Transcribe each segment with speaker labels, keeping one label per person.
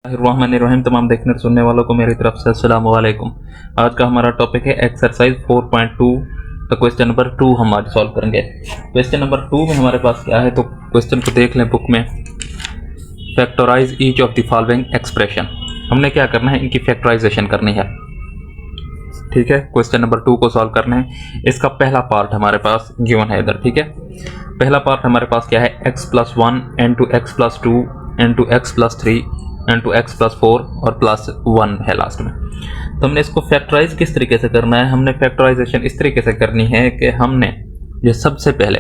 Speaker 1: रहमान तमाम देखने सुनने वालों को मेरी तरफ से अस्सलाम वालेकुम। आज का हमारा टॉपिक है एक्सरसाइज 4.2 तो क्वेश्चन नंबर 2 हम आज सॉल्व करेंगे। क्वेश्चन नंबर 2 में हमारे पास क्या है तो क्वेश्चन को देख लें बुक में। Factorise each of the following expression. हमने क्या करना है, इनकी फैक्टराइजेशन करनी है। ठीक है, क्वेश्चन नंबर 2 को सॉल्व करना है। इसका पहला पार्ट हमारे पास गिवन है इधर। ठीक है, पहला पार्ट हमारे पास क्या है, x+1 n/(x+2 n/(x+3 n/(x+4 और +1 है लास्ट में। तो हमने इसको फैक्टराइज किस तरीके से करना है, हमने फैक्टराइजेशन इस तरीके से करनी है कि हमने ये सबसे पहले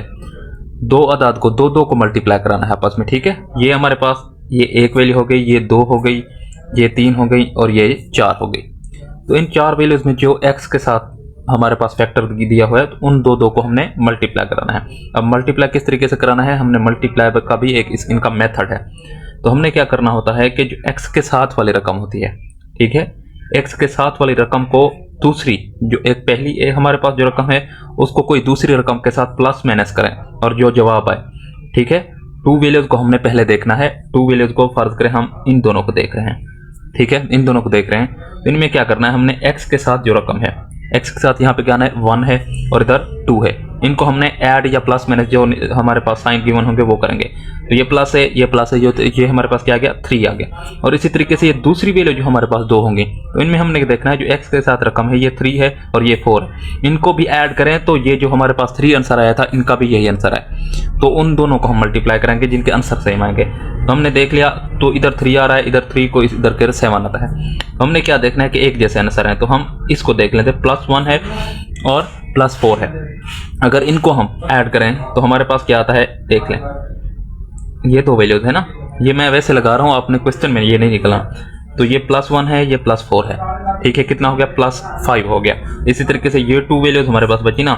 Speaker 1: दो अदाद को दो को मल्टीप्लाई कराना है आपस में। ठीक है, ये हमारे पास ये एक वैल्यू हो गई, ये 2 हो गई, ये 3 हो गई और ये 4 हो गई। तो इन 4 वैल्यूज में जो x के साथ हमारे पास फैक्टर दिया हुआ है तो उन दो को हमने मल्टीप्लाई कराना है। अब मल्टीप्लाई किस तरीके से कराना है, हमने मल्टीप्लाई का भी एक इनका मेथड है। तो हमने क्या करना होता है कि जो x के साथ वाली रकम होती है, ठीक है, x के साथ वाली रकम को दूसरी जो एक पहली हमारे पास जो रकम है उसको कोई दूसरी रकम के साथ प्लस माइनस करें और जो जवाब आए, ठीक है, 2 वैल्यूज को हमने पहले देखना है। 2 वैल्यूज को फर्ज करें हम इन दोनों को देख रहे हैं। ठीक है, इन दोनों को देख रहे हैं तो इनमें क्या करना है, हमने x के साथ जो रकम है, x के साथ यहाँ पे क्या है 1 है और इधर 2 है, इनको हमने ऐड या प्लस माइनस जो हमारे पास साइन गिवन होंगे वो करेंगे। तो ये प्लस है, ये प्लस है, ये हमारे पास क्या आ गया 3 आ गया। और इसी तरीके से ये दूसरी वैल्यू जो हमारे पास 2 होंगी तो इनमें हमने देखना है जो x के साथ रकम है ये 3 है और ये 4 है, इनको भी ऐड करें तो ये जो हमारे पास 3 आंसर आया था इनका भी यही आंसर है। तो उन दोनों को हम मल्टीप्लाई करेंगे जिनके आंसर सेम आएंगे। तो हमने देख लिया, तो इधर 3 आ रहा है, इधर 3 को इधर के 7 आता है। तो हमने क्या देखना है कि एक जैसे आंसर है, तो हम इसको देख लेते हैं, +1 है और +4 है। अगर इनको हम ऐड करें तो हमारे पास क्या आता है देख लें, ये 2 वैल्यूज है ना, ये मैं वैसे लगा रहा हूँ, आपने क्वेश्चन में ये नहीं निकला। तो ये +1 है, ये +4 है, ठीक है, कितना हो गया +5 हो गया। इसी तरीके से ये 2 वैल्यूज हमारे पास बची ना,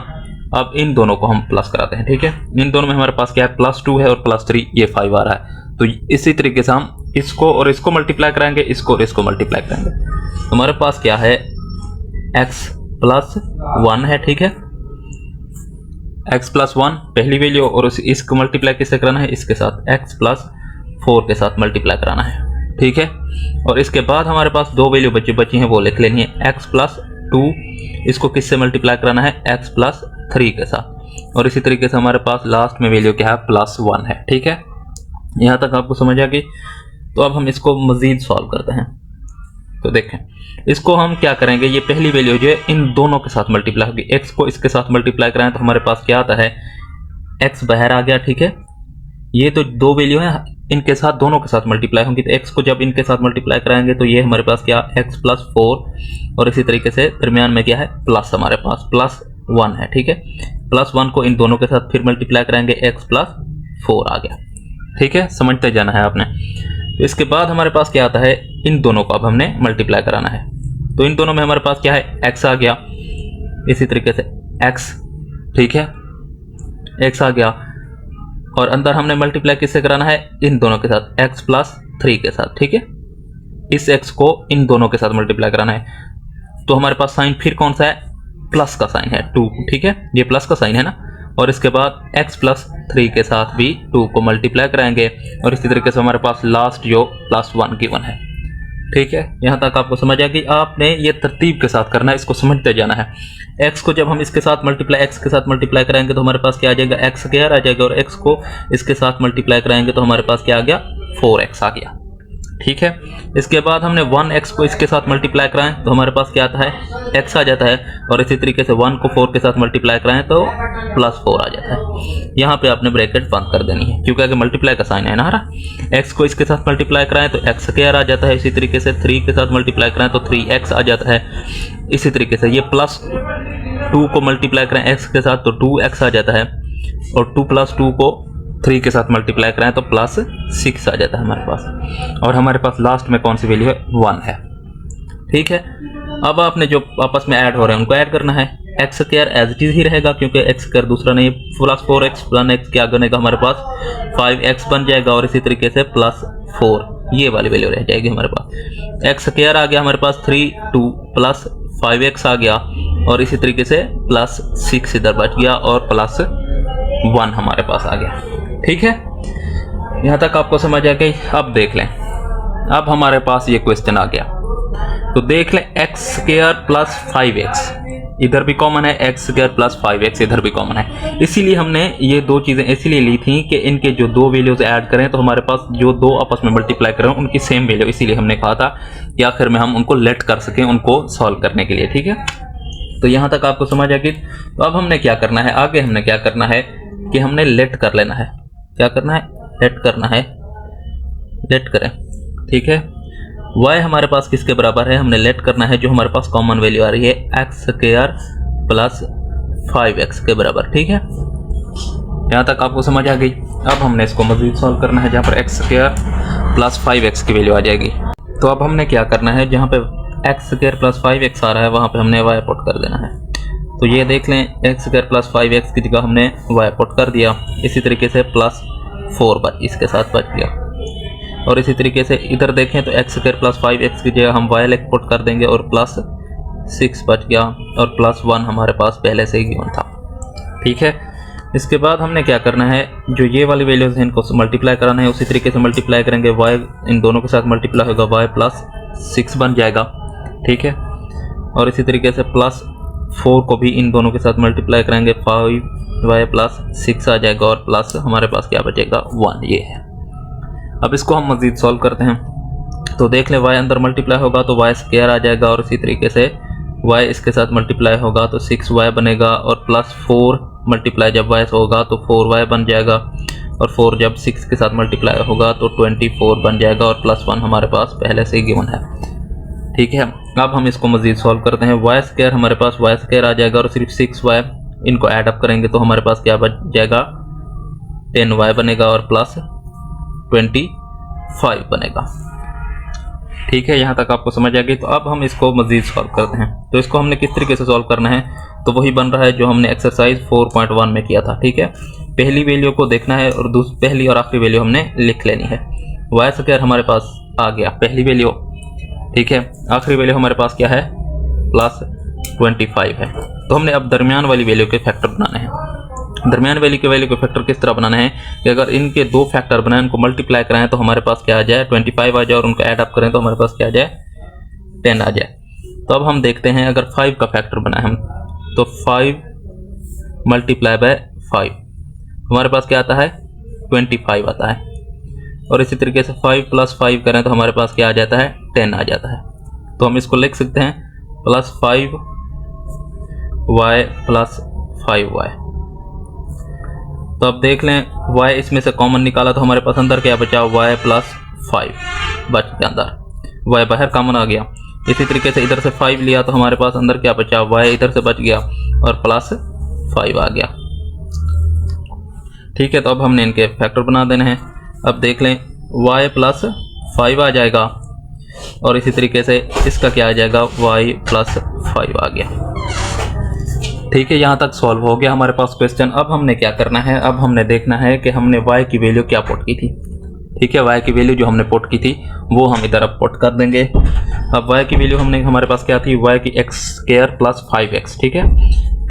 Speaker 1: अब इन दोनों को हम प्लस कराते हैं। ठीक है, इन दोनों में हमारे पास क्या है +2 है और +3 ये 5 आ रहा है। तो इसी तरीके से हम इसको और इसको मल्टीप्लाई कराएंगे, इसको और इसको मल्टीप्लाई कराएंगे। तो हमारे पास क्या है x+1 है, ठीक है, x+1 पहली वैल्यू और इसको मल्टीप्लाई किससे कराना है, इसके साथ x+4 के साथ मल्टीप्लाई कराना है। ठीक है, और इसके बाद हमारे पास 2 वैल्यू बची हैं वो लिख लेनी है, x+2 इसको किससे मल्टीप्लाई कराना है x+3 के साथ। और इसी तरीके से हमारे पास लास्ट में वैल्यू क्या है +1 है। ठीक है, यहाँ तक आपको समझ आ गई। तो अब हम इसको मजीद सॉल्व करते हैं। तो देखें, इसको हम क्या करेंगे, ये पहली वैल्यू जो है इन दोनों के साथ मल्टीप्लाई होगी, x को इसके साथ मल्टीप्लाई कराएं तो हमारे पास क्या आता है x बाहर आ गया। ठीक है, ये तो 2 वैल्यू है, इनके साथ दोनों के साथ मल्टीप्लाई होंगी, तो x को जब इनके साथ मल्टीप्लाई कराएंगे तो ये हमारे पास क्या x+4 और इसी तरीके से दरमियान में क्या है प्लस, हमारे पास +1 है। ठीक है, +1 को इन दोनों के साथ फिर मल्टीप्लाई कराएंगे, x+4 आ गया। ठीक है, समझते जाना है आपने। तो इसके बाद हमारे पास क्या आता है, इन दोनों को अब हमने मल्टीप्लाई कराना है। तो इन दोनों में हमारे पास क्या है x आ गया, इसी तरीके से x, ठीक है, x आ गया और अंदर हमने मल्टीप्लाई किससे कराना है, इन दोनों के साथ x+3 के साथ। ठीक है, इस x को इन दोनों के साथ मल्टीप्लाई कराना है। तो हमारे पास साइन फिर कौन सा है, प्लस का साइन है 2। ठीक है, ये प्लस का साइन है ना, और इसके बाद x+3 के साथ भी 2 को मल्टीप्लाई कराएंगे और इसी तरीके से हमारे पास लास्ट जो +1 गिवन है। ठीक है, यहाँ तक आपको समझ आ गई। आपने ये तरतीब के साथ करना है, इसको समझते जाना है। x को जब हम इसके साथ मल्टीप्लाई कराएंगे तो हमारे पास क्या आ जाएगा x² आ जाएगा, और x को इसके साथ मल्टीप्लाई कराएंगे तो हमारे पास क्या आ गया 4x आ गया। ठीक है, इसके बाद हमने 1x को इसके साथ मल्टीप्लाई कराएं तो हमारे पास क्या आता है x आ जाता है, और इसी तरीके से 1 को 4 के साथ मल्टीप्लाई कराएं तो +4 आ जाता है। यहाँ पे आपने ब्रैकेट बंद कर देनी है क्योंकि अगर मल्टीप्लाई का साइन है ना, x को इसके साथ मल्टीप्लाई कराएं तो x² आ जाता है, इसी तरीके से 3 के साथ मल्टीप्लाई कराएं तो 3x आ जाता है। इसी तरीके से ये +2 को मल्टीप्लाई कराएं x के साथ तो 2x आ जाता है, और 2+2 को 3 के साथ मल्टीप्लाई कराएं तो +6 आ जाता है हमारे पास, और हमारे पास लास्ट में कौन सी वैल्यू है 1 है। ठीक है, अब आपने जो आपस में ऐड हो रहे हैं उनको ऐड करना है। x² एज इट इज ही रहेगा क्योंकि x² दूसरा नहीं, +4x +1x क्या बनेगा हमारे पास 5x बन जाएगा, और इसी तरीके से +4 ये वाली वैल्यू रह जाएगी हमारे पास। x² आ गया हमारे पास 3 2 +5x आ गया, और इसी तरीके से +6 इधर बच गया और +1 हमारे पास आ गया। ठीक है, यहाँ तक आपको समझ आ गई। अब देख लें, अब हमारे पास ये क्वेश्चन आ गया, तो देख लें एक्स स्क्वायर प्लस 5x इधर भी कॉमन है, एक्स स्क्वायर प्लस 5x इधर भी कॉमन है। इसीलिए हमने ये दो चीज़ें इसलिए ली थी कि इनके जो दो वैल्यूज ऐड करें तो हमारे पास जो दो आपस में मल्टीप्लाई करें उनकी सेम वैल्यू, इसीलिए हमने कहा था कि आखिर में हम उनको लेट कर सकें उनको सॉल्व करने के लिए। ठीक है, तो यहाँ तक आपको समझ आ गई। तो अब हमने क्या करना है, आगे हमने क्या करना है कि हमने लेट कर लेना है। क्या करना है, लेट करना है, लेट करें। ठीक है, y हमारे पास किसके बराबर है, हमने लेट करना है जो हमारे पास कॉमन वैल्यू आ रही है एक्स स्क्वायर प्लस 5x के बराबर। ठीक है, यहाँ तक आपको समझ आ गई। अब हमने इसको मज़ीद सॉल्व करना है जहाँ पर एक्स स्क्वायर प्लस 5x की वैल्यू आ जाएगी। तो अब हमने क्या करना है, जहाँ पे एक्स स्क्वायर प्लस 5x आ रहा है वहाँ पे हमने y पुट कर देना है। तो ये देख लें, एक्स स्क्वायर प्लस 5x की जगह हमने y पुट कर दिया। इसी तरीके से प्लस 4 इसके साथ बच गया। और इसी तरीके से इधर देखें तो एक्स स्क्वायर प्लस 5x की जगह हम y पुट कर देंगे और प्लस 6 बच गया और प्लस 1 हमारे पास पहले से ही गिवन था। ठीक है, इसके बाद हमने क्या करना है, जो ये वाली वैल्यूज हैं इनको मल्टीप्लाई कराना है। उसी तरीके से मल्टीप्लाई करेंगे, y इन दोनों के साथ मल्टीप्लाई होगा, y प्लस 6 बन जाएगा। ठीक है, और इसी तरीके से प्लस 4 को भी इन दोनों के साथ मल्टीप्लाई करेंगे, 5y प्लस 6 आ जाएगा और प्लस हमारे पास क्या बचेगा, 1। ये है। अब इसको हम मज़ीद सॉल्व करते हैं। तो देख लें, y अंदर मल्टीप्लाई होगा तो y स्क्वायर आ जाएगा और इसी तरीके से y इसके साथ मल्टीप्लाई होगा तो 6y बनेगा और प्लस 4 मल्टीप्लाई जब y से होगा तो 4y बन जाएगा और 4 जब 6 के साथ मल्टीप्लाई होगा तो 24 बन जाएगा और प्लस 1 हमारे पास पहले से ही गिवन है। ठीक है, अब हम इसको मज़ीद सॉल्व करते हैं। y स्क्वायर हमारे पास y स्क्वायर आ जाएगा और सिर्फ 6y इनको ऐड अप करेंगे तो हमारे पास क्या बच जाएगा, 10y बनेगा और प्लस 25 बनेगा। ठीक है, यहाँ तक आपको समझ आ गई। तो अब हम इसको मज़ीद सॉल्व करते हैं। तो इसको हमने किस तरीके से सॉल्व करना है, तो वही बन रहा है जो हमने एक्सरसाइज 4.1 में किया था। ठीक है, पहली वैल्यू को देखना है और पहली और आखिरी वैल्यू हमने लिख लेनी है। y स्क्वायर हमारे पास आ गया पहली वैल्यू। ठीक है, आखिरी वैल्यू हमारे पास क्या है, प्लस 25 है। तो हमने अब दरमियान वाली वैल्यू के फैक्टर बनाने हैं। दरमियान वैल्यू के वैल्यू के फैक्टर किस तरह बनाना है कि अगर इनके दो फैक्टर बनाएं, उनको मल्टीप्लाई कराएं तो हमारे पास क्या आ जाए, 25 आ जाए और उनको ऐड अप करें तो हमारे पास क्या आ जाए, 10 आ जाए। तो अब हम देखते हैं, अगर 5 का फैक्टर बनाए हम तो 5 मल्टीप्लाई बाय 5 हमारे पास क्या आता है, 25 आता है। और इसी तरीके से 5 प्लस 5 करें तो हमारे पास क्या आ जाता है, 10 आ जाता है। तो हम इसको लिख सकते हैं प्लस 5y प्लस 5y। तो अब देख लें, y इसमें से कॉमन निकाला तो हमारे पास अंदर क्या बचा, y प्लस 5 बच गया, अंदर y बाहर कॉमन आ गया। इसी तरीके से इधर से 5 लिया तो हमारे पास अंदर क्या बचा, y इधर से बच गया और प्लस 5 आ गया। ठीक है, तो अब हमने इनके फैक्टर बना देने हैं। अब देख लें, y प्लस 5 आ जाएगा और इसी तरीके से इसका क्या आ जाएगा, y प्लस 5 आ गया। ठीक है, यहाँ तक सॉल्व हो गया हमारे पास क्वेश्चन। अब हमने क्या करना है, अब हमने देखना है कि हमने y की वैल्यू क्या पुट की थी। ठीक है, y की वैल्यू जो हमने पुट की थी वो हम इधर अब पुट कर देंगे। अब y की वैल्यू हमने हमारे पास क्या थी, y की एक्स स्क्वायर प्लस 5x। ठीक है,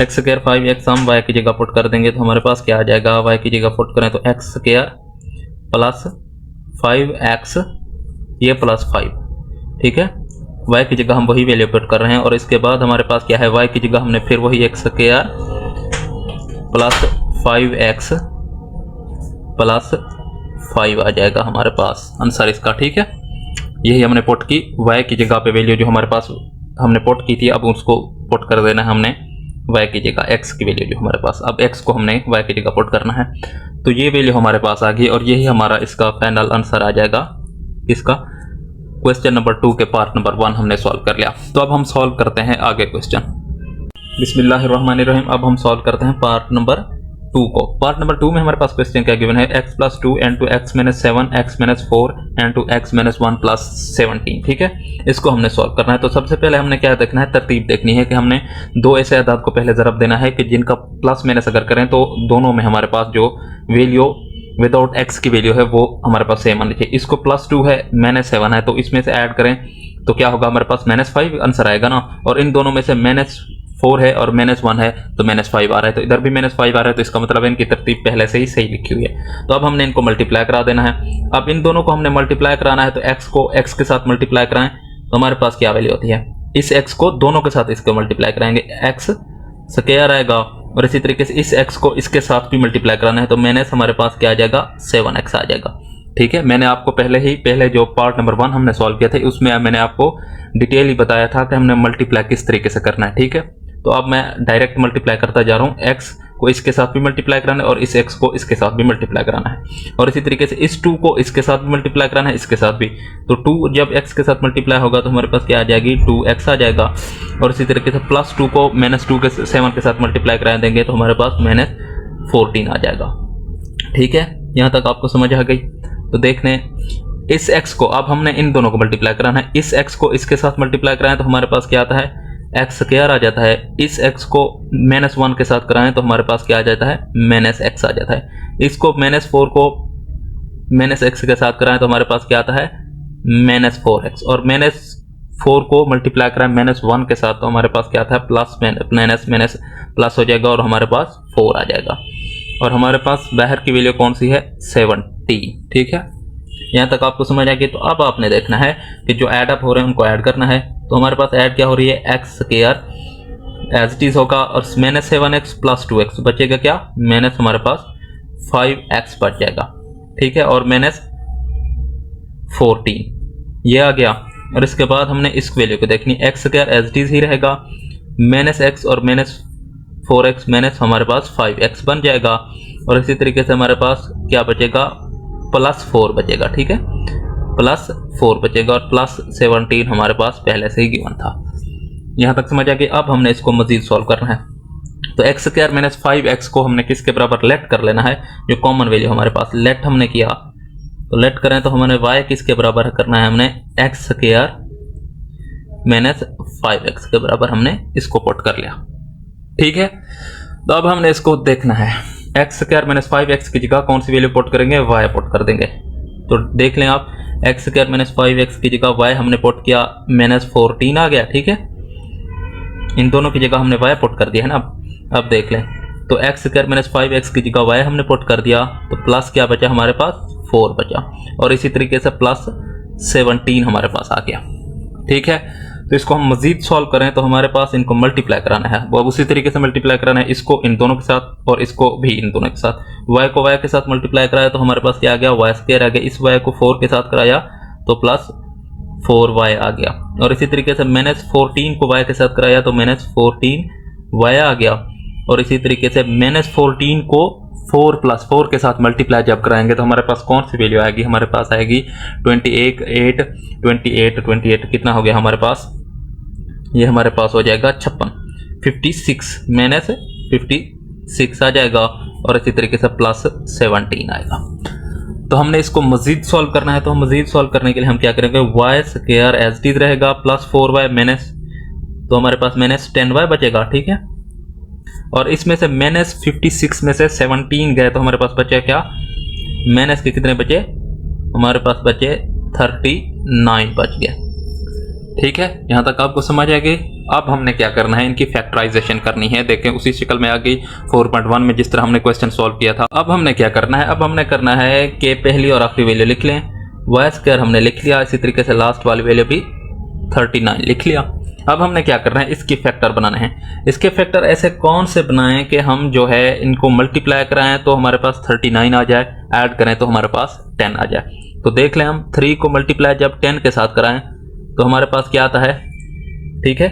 Speaker 1: एक्स स्क्वायर 5x हम y की जगह पुट कर देंगे तो हमारे पास क्या आ जाएगा, y की जगह पुट करें तो एक्स स्क्वायर प्लस 5x ये प्लस 5। ठीक है, y की जगह हम वही वैल्यू पुट कर रहे हैं और इसके बाद हमारे पास क्या है, y की जगह हमने फिर वही x square plus 5x plus 5 आ जाएगा हमारे पास आंसर इसका। ठीक है, यही हमने पुट की, y की जगह पे वैल्यू जो हमारे पास हमने पुट की थी अब उसको पुट कर देना है हमने y की जगह, x की वैल्यू जो हमारे पास, अब x को हमने y की जगह पुट करना है। तो ये वैल्यू हमारे पास आ गई और यही हमारा इसका फाइनल आंसर आ जाएगा। इसका क्वेश्चन नंबर 2 के पार्ट नंबर 1 हमने सॉल्व कर लिया। तो अब हम सॉल्व करते हैं आगे क्वेश्चन। बिस्मिल्लाहिर्रहमानिर्रहीम। अब हम सॉल्व करते हैं पार्ट नंबर 2 को। पार्ट नंबर 2 में हमारे पास क्वेश्चन क्या गिवन है, x plus 2 into x minus 7 x minus 4 into x minus 1 plus 17। ठीक है, इसको हमने सॉल्व करना है। तो सबसे पहले हमने क्या देखना है, तरतीब देखनी है कि हमने दो ऐसे अदाद को पहले ज़रब देना है कि जिनका प्लस माइनस अगर करें तो दोनों में हमारे पास जो वैल्यू विदाउट एक्स की वैल्यू है वो हमारे पास सेम आनी चाहिए। इसको प्लस 2 है, माइनस 7 है, तो इसमें से ऐड करें तो क्या होगा, हमारे पास -5 आंसर आएगा ना। और इन दोनों में से 4 है और -1 है तो -5 आ रहा है, तो इधर भी -5 आ रहा है, तो इसका मतलब है इनकी तरतीब पहले से ही सही लिखी हुई है। तो अब हमने इनको मल्टीप्लाई करा देना है। अब इन दोनों को हमने मल्टीप्लाई कराना है, तो x को x के साथ मल्टीप्लाई कराएं तो हमारे पास क्या वैल्यू होती है, इस x को दोनों के साथ इसको मल्टीप्लाई कराएंगे, x स्क्वायर आएगा, और इसी तरीके से इस x को इसके साथ भी मल्टीप्लाई कराना है, तो माइनस हमारे पास क्या आ जाएगा, 7x आ जाएगा। ठीक है, मैंने आपको पहले जो पार्ट नंबर 1 हमने सॉल्व किया था उसमें मैंने आपको डिटेल ही बताया था कि हमने मल्टीप्लाई किस तरीके से करना है। ठीक है, तो अब मैं डायरेक्ट मल्टीप्लाई करता जा रहा हूँ, x को इसके साथ भी मल्टीप्लाई कराना है और इस x को इसके साथ भी मल्टीप्लाई कराना है, और इसी तरीके से इस 2 को इसके साथ भी मल्टीप्लाई कराना है, इसके साथ भी। तो 2 जब x के साथ मल्टीप्लाई होगा तो हमारे पास क्या आ जाएगी, 2x आ जाएगा, और इसी तरीके से +2 को -2 के 7 के साथ मल्टीप्लाई करा देंगे तो हमारे पास -14 आ जाएगा। ठीक है, यहाँ तक आपको समझ आ गई। तो देख लें, इस x को अब हमने इन दोनों को मल्टीप्लाई कराना है, इस x को इसके साथ मल्टीप्लाई कराएं तो हमारे पास क्या आता है, x स्क्वायर आ जाता है। इस x को -1 के साथ कराएं तो हमारे पास क्या आ जाता है, -x आ जाता है। इसको -4 को -x के साथ कराएं तो हमारे पास क्या आता है, -4x, और -4 को मल्टीप्लाई कराएं -1 के साथ तो हमारे पास क्या आता है, प्लस हो जाएगा और हमारे पास 4 आ जाएगा, और हमारे पास बाहर की वैल्यू कौन सी है, 17। ठीक है, यहाँ तक आपको समझ आ गई। तो अब आपने देखना है कि जो ऐड अप हो रहे हैं उनको ऐड करना है। तो हमारे पास ऐड क्या हो रही है, x square as it is होगा, और -7x + 2x बचेगा क्या, माइनस हमारे पास 5x बच जाएगा। ठीक है, और -14 ये आ गया, और इसके बाद हमने इस वैल्यू को देखनी, x square as it is ही रहेगा, -x और -4x माइनस हमारे पास 5x बन जाएगा, और इसी तरीके से हमारे पास क्या बचेगा, +4 बचेगा। ठीक है, +4 बचेगा, और +17 हमारे पास पहले से ही गिवन था। यहाँ तक समझ आ गई। अब हमने इसको मजीद सॉल्व करना है। तो x स्क्वायर माइनस 5x को हमने किसके बराबर लेट कर लेना है, जो कॉमन वैल्यू हमारे पास लेट हमने किया, तो लेट करें तो हमने y किसके बराबर करना है, हमने x स्क्वायर माइनस 5x के बराबर हमने इसको पुट कर लिया। ठीक है, तो अब हमने इसको देखना है, x स्क्वायर माइनस 5x की जगह कौन सी वैल्यू पुट करेंगे, y पुट कर देंगे। तो देख लें आप, x स्क्वायर माइनस 5x की जगह y हमने पुट किया, -14 आ गया। ठीक है, इन दोनों की जगह हमने y पुट कर दिया है ना। अब देख लें, तो x स्क्वायर माइनस 5x की जगह y हमने पुट कर दिया, तो प्लस क्या बचा हमारे पास, 4 बचा, और इसी तरीके से +17 हमारे पास आ गया। ठीक है, तो इसको हम मजीद सॉल्व करें तो हमारे पास इनको मल्टीप्लाई कराना है, वो उसी तरीके से मल्टीप्लाई कराना है, इसको इन दोनों के साथ और इसको भी इन दोनों के साथ। y को y के साथ मल्टीप्लाई कराया तो हमारे पास क्या आ गया, y स्क्वायर आ गया, इस y को 4 के साथ कराया तो +4y आ गया, और इसी तरीके से -14 को y के साथ कराया तो -14y आ गया, और इसी तरीके से -14 को 4 + 4 के साथ मल्टीप्लाई जब कराएंगे तो हमारे पास कौन सी वैल्यू आएगी, हमारे पास आएगी 28 कितना हो गया हमारे पास, ये हमारे पास हो जाएगा 56 -56 आ जाएगा, और इसी तरीके से +17 आएगा। तो हमने इसको मजीद सॉल्व करना है, तो हम मजीद सॉल्व करने के लिए हम क्या करेंगे, y square as it is रहेगा, +4y माइनस, तो हमारे पास -10y बचेगा। ठीक है, और इसमें से -56 में से 17 गए तो हमारे पास बचे क्या, माइनस के कितने बचे, हमारे पास बचे 39 बच गए। ठीक है, यहाँ तक आपको समझ आ गई। अब हमने क्या करना है, इनकी फैक्टराइजेशन करनी है। देखें उसी शक्ल में आ गई 4.1 में जिस तरह हमने क्वेश्चन सॉल्व किया था। अब हमने क्या करना है, अब हमने करना है कि पहली और आखिरी वैल्यू लिख लें, y स्क्वायर हमने लिख लिया, इसी तरीके से लास्ट वाली वैल्यू भी 39 लिख लिया। अब हमने क्या करना है, इसकी फैक्टर बनाने हैं। इसके फैक्टर ऐसे कौन से बनाएं कि हम जो है इनको मल्टीप्लाई कराएं तो हमारे पास 39 आ जाए, ऐड करें तो हमारे पास 10 आ जाए। तो देख लें, हम 3 को मल्टीप्लाई जब 10 के साथ कराएं तो हमारे पास क्या आता है। ठीक है,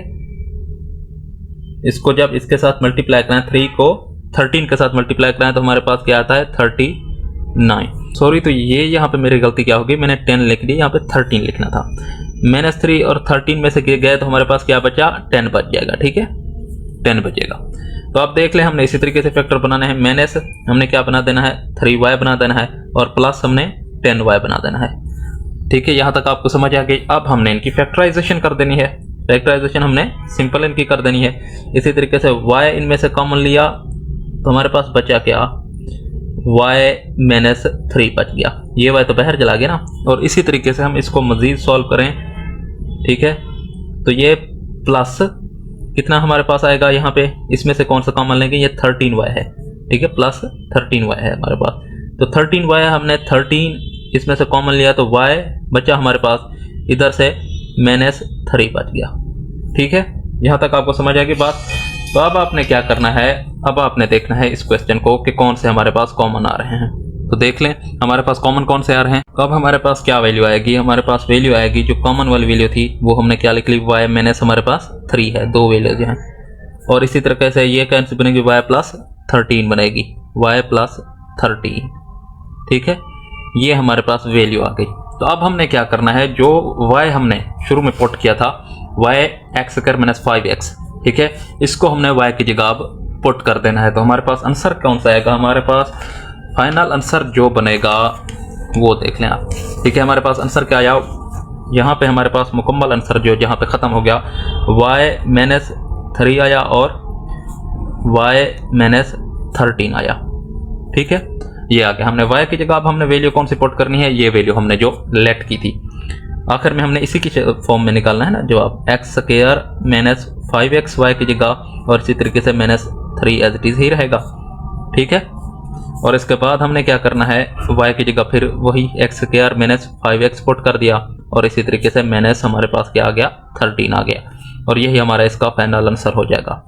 Speaker 1: इसको जब इसके साथ मल्टीप्लाई कराएं, 3 को 13 के साथ मल्टीप्लाई कराएं तो हमारे पास क्या आता है, 39। सॉरी, तो ये यहाँ पे मेरी गलती क्या होगी, मैंने 10 लिख दी, यहाँ पे 13 लिखना था। -3 और 13 में से गए तो हमारे पास क्या बचा, 10 बच जाएगा। ठीक है, 10 बचेगा। तो आप देख लें, हमने इसी तरीके से फैक्टर बनाने हैं। माइनस हमने क्या बना देना है, 3y बना देना है, और प्लस हमने 10y बना देना है। ठीक है, यहाँ तक आपको समझ आ गई। अब हमने इनकी फैक्टराइजेशन कर देनी है। फैक्टराइजेशन हमने सिंपल इनकी कर देनी है। इसी तरीके से y इनमें से कॉमन लिया तो हमारे पास बचा क्या, y -3 बच गया, ये y तो बाहर चला गया ना। और इसी तरीके से हम इसको मजीद सॉल्व करें। ठीक है, तो ये कितना हमारे पास आएगा यहाँ पे, इसमें से कौन सा कॉमन लेंगे, ये 13y है, ठीक है, प्लस 13y है हमारे पास। तो 13y हमने 13 इसमें से कॉमन लिया तो y बचा हमारे पास, इधर से -3 बच गया, ठीक है। यहाँ तक आपको समझ आएगी बात। तो अब आपने क्या करना है, अब आपने देखना है इस क्वेश्चन को कि कौन से हमारे पास कॉमन आ रहे हैं। तो देख लें हमारे पास कॉमन कौन से आ रहे हैं। तो अब हमारे पास क्या वैल्यू आएगी, हमारे पास वैल्यू आएगी जो कॉमन वाली वैल्यू थी वो हमने क्या लिख ली, y माइनस हमारे पास 3 है, 2 वैल्यू जो हैं। और इसी तरीके से ये कैंसिल बनेगी, y प्लस 13 बनेगी, y प्लस 13, ठीक है। ये हमारे पास वैल्यू आ गई। तो अब हमने क्या करना है, जो y हमने शुरू में पुट किया था y x square minus 5x, ठीक है, इसको हमने y की जगह अब पुट कर देना है। तो हमारे पास आंसर कौन सा आएगा, हमारे पास फाइनल आंसर जो बनेगा वो देख लें आप, ठीक है। हमारे पास आंसर क्या आया, यहाँ पे हमारे पास मुकम्मल आंसर जो जहाँ पे ख़त्म हो गया y माइनस 3 आया और y माइनस 13 आया, ठीक है, ये आ गया। हमने y की जगह अब हमने वैल्यू कौन सी पुट करनी है, ये वैल्यू हमने जो लेट की थी, आखिर में हमने इसी की फॉर्म में निकालना है ना जवाब, x square minus 5x y की जगह, और इसी तरीके से -3 एज इट इज़ ही रहेगा, ठीक है। और इसके बाद हमने क्या करना है, y की जगह फिर वही x square minus 5x put कर दिया, और इसी तरीके से माइनस हमारे पास क्या आ गया, 13 आ गया, और यही हमारा इसका फाइनल आंसर हो जाएगा।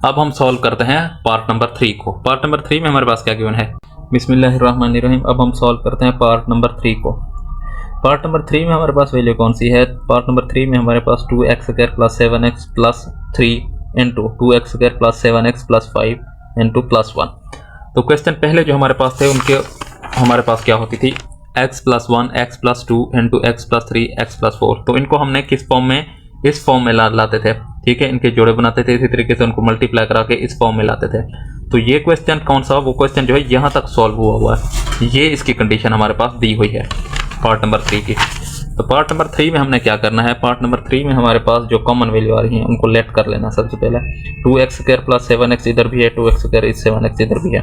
Speaker 1: अब हम सॉल्व करते हैं पार्ट नंबर 3 को। पार्ट नंबर 3 में हमारे पास क्या गिवन है, बिस्मिल्लाहिर्रहमानिर्रहीम। अब हम सॉल्व करते हैं पार्ट नंबर 3 को। पार्ट नंबर 3 में हमारे पास वैल्यू कौन सी है, पार्ट नंबर 3 में हमारे पास 2x square plus 7x plus 3 into 2x square plus 7x plus 5 into plus 1। तो क्वेश्चन पहले जो हमारे पास थे उनके हमारे पास क्या होती थी, x plus 1 x plus 2 into x plus 3 x plus 4। तो इनको हमने किस फॉर्म में, इस फॉर्म में लाते थे, ठीक है, इनके जोड़े बनाते थे, इसी तरीके से उनको मल्टीप्लाई करा के इस फॉर्म में लाते थे। तो ये क्वेश्चन कौन सा, वो क्वेश्चन जो है यहाँ तक सॉल्व हुआ है, ये इसकी कंडीशन हमारे पास दी हुई है पार्ट नंबर 3 की। तो पार्ट नंबर 3 में हमने क्या करना है, पार्ट नंबर 3 में हमारे पास जो कॉमन वैल्यू आ रही है उनको लेट कर लेना। सबसे पहले 2x स्क्वायर प्लस 7x इधर भी है, 2x स्क्वायर इस 7x इधर भी है।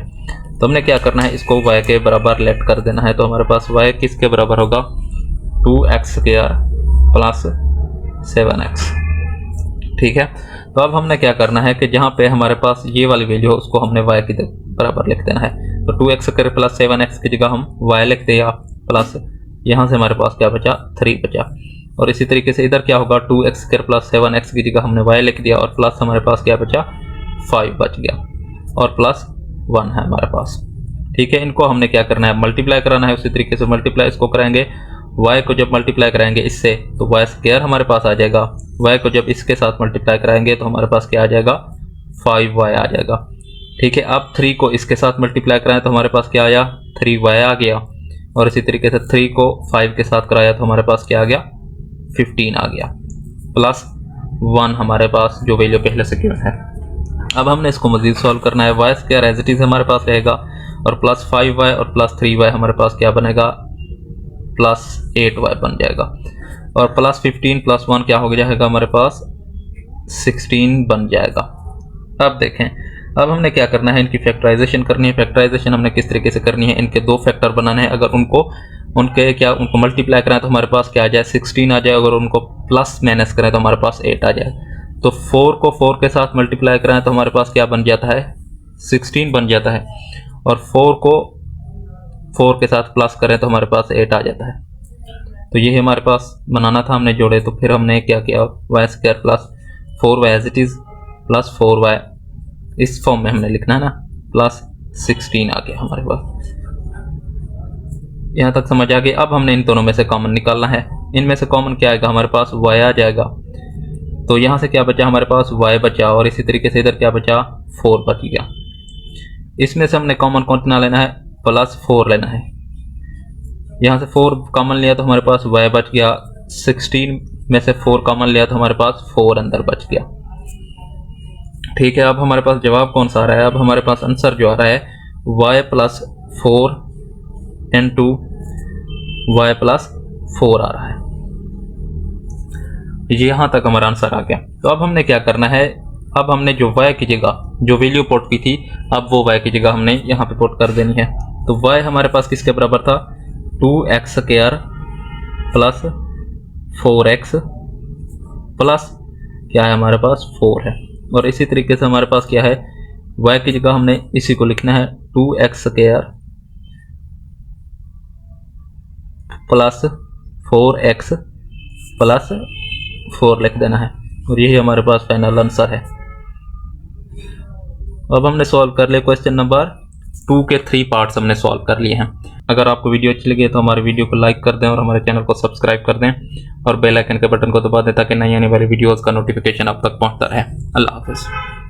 Speaker 1: तो हमने क्या करना है, इसको y के बराबर लेट कर देना है। तो हमारे पास y किसके बराबर होगा, 2x स्क्वायर प्लस 7x, ठीक है। तो अब हमने क्या करना है कि जहाँ पे हमारे पास ये वाली वैल्यू हो उसको हमने y के बराबर लिख देना है। तो 2x स्क्वायर प्लस 7x की जगह हम y लिख दें, प्लस यहाँ से हमारे पास क्या बचा, 3 बचा। और इसी तरीके से इधर क्या होगा, 2x स्क्वायर प्लस 7x की जगह हमने y लिख दिया, और प्लस हमारे पास क्या बचा, 5 बच गया, और प्लस 1 है हमारे पास, ठीक है। इनको हमने क्या करना है, मल्टीप्लाई कराना है। उसी तरीके से मल्टीप्लाई इसको कराएंगे, y को जब मल्टीप्लाई कराएंगे इससे तो y स्क्वायर हमारे पास आ जाएगा, y को जब इसके साथ मल्टीप्लाई कराएंगे तो हमारे पास क्या आ जाएगा, 5y आ जाएगा, ठीक है। अब 3 को इसके साथ मल्टीप्लाई कराएं तो हमारे पास क्या आया, 3y आ गया, और इसी तरीके से 3 को 5 के साथ कराया तो हमारे पास क्या आ गया, 15 आ गया, प्लस 1 हमारे पास जो वैल्यू पहले से गिवन है। अब हमने इसको मजीद सॉल्व करना है, y square as it is हमारे पास रहेगा, और प्लस 5y और प्लस 3y हमारे पास क्या बनेगा, प्लस 8y बन जाएगा, और प्लस 15 प्लस 1 क्या हो जाएगा हमारे पास, 16 बन जाएगा। अब देखें, अब हमने क्या करना है, इनकी फैक्टराइजेशन करनी है। फैक्टराइजेशन हमने किस तरीके से करनी है, इनके 2 फैक्टर बनाने हैं। अगर उनको मल्टीप्लाई करें तो हमारे पास क्या आ जाए, 16 आ जाए। अगर उनको प्लस माइनस करें तो हमारे पास 8 आ जाए। तो 4 को 4 के साथ मल्टीप्लाई करें तो हमारे पास क्या बन जाता है, 16 बन जाता है, और 4 को 4 के साथ प्लस करें तो हमारे पास 8 आ जाता है। तो ये हमारे पास बनाना था, हमने जोड़े। तो फिर हमने क्या किया, y square plus 4y as it is plus 4y इस फॉर्म में हमने लिखना है ना, प्लस 16 आ गया हमारे पास। यहाँ तक समझ आ गई। अब हमने इन दोनों में से कॉमन निकालना है। इनमें से कॉमन क्या आएगा, हमारे पास y आ जाएगा। तो यहाँ से क्या बचा, हमारे पास y बचा, और इसी तरीके से इधर क्या बचा, 4 बच गया। इसमें से हमने कॉमन कितना लेना है, प्लस 4 लेना है। यहाँ से 4 कॉमन लिया तो हमारे पास y बच गया, 16 में से 4 कॉमन लिया तो हमारे पास 4 अंदर बच गया, ठीक है। अब हमारे पास जवाब कौन सा आ रहा है, अब हमारे पास आंसर जो आ रहा है y plus 4 into y plus 4 आ रहा है। यहाँ तक हमारा आंसर आ गया। तो अब हमने क्या करना है, अब हमने जो y की जगह जो वैल्यू पुट की थी, अब वो y की जगह हमने यहाँ पे पुट कर देनी है। तो y हमारे पास किसके बराबर था, 2x square plus 4x plus क्या है हमारे पास 4 है, और इसी तरीके से हमारे पास क्या है, y की जगह हमने इसी को लिखना है 2x square plus 4x plus 4 लिख देना है, और यही हमारे पास फाइनल आंसर है। अब हमने सॉल्व कर लिया क्वेश्चन नंबर 2 के 3 पार्ट्स हमने सॉल्व कर लिए हैं। अगर आपको वीडियो अच्छी लगी तो हमारे वीडियो को लाइक कर दें और हमारे चैनल को सब्सक्राइब कर दें और बेल आइकन के बटन को दबा दें ताकि नई आने वाली वीडियोस का नोटिफिकेशन आप तक पहुंचता रहे। अल्लाह हाफिज़।